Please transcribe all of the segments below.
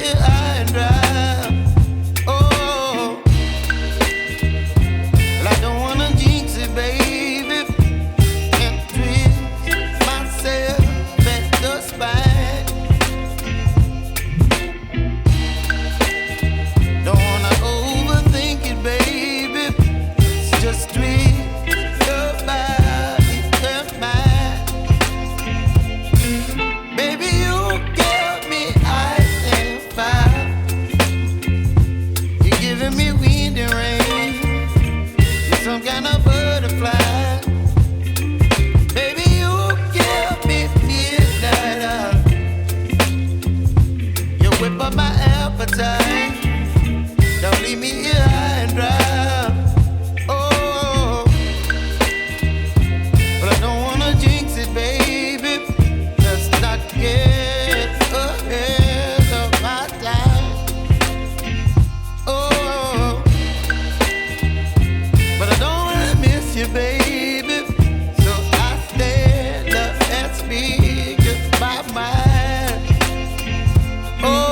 here high and dry. Oh, well, I don't wanna jinx it, baby, and twist myself at the spine. Don't wanna overthink it, baby. It's just twist your body and mine. Baby, you give me ice and fire. You're giving me wind and rain. You're some kind of butterfly. Baby, you give me midnight. You whip up my appetite. Don't leave me here high and dry. Oh, but I don't wanna jinx it, baby. Let's not get ahead of my time. Oh, but I don't wanna miss you, baby. So I stand up and speak my mind. Oh.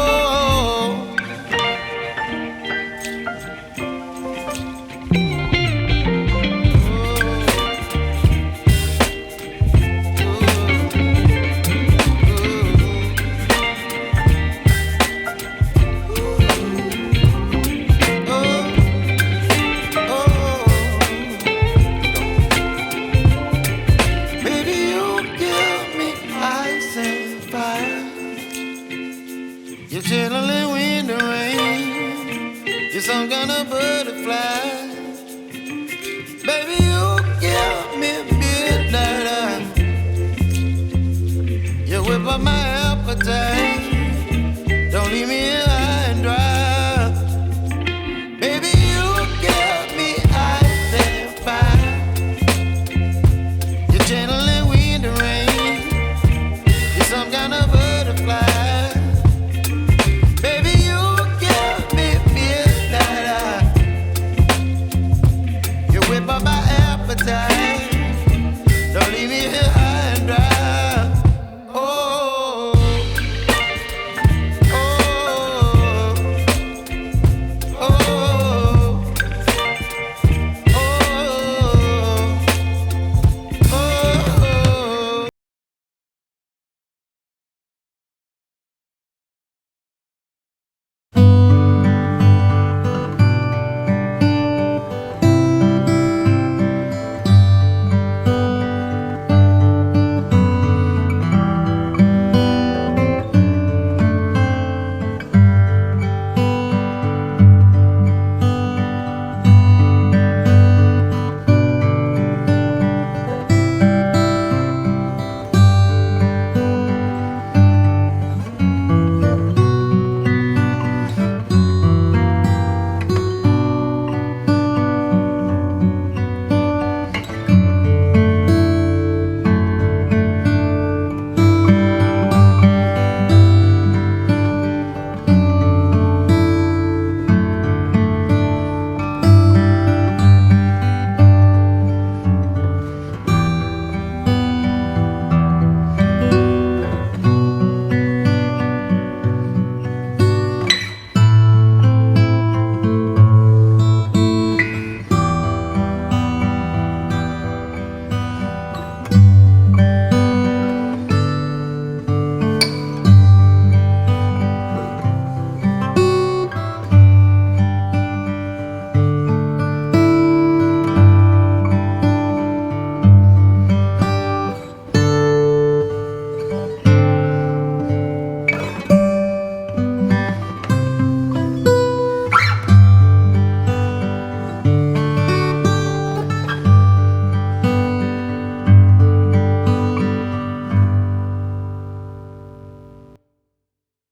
Baby, you give me ice and fire. You're chilling wind and rain. You're some kind of butterfly. Baby, you give me midnight. You whip up my appetite.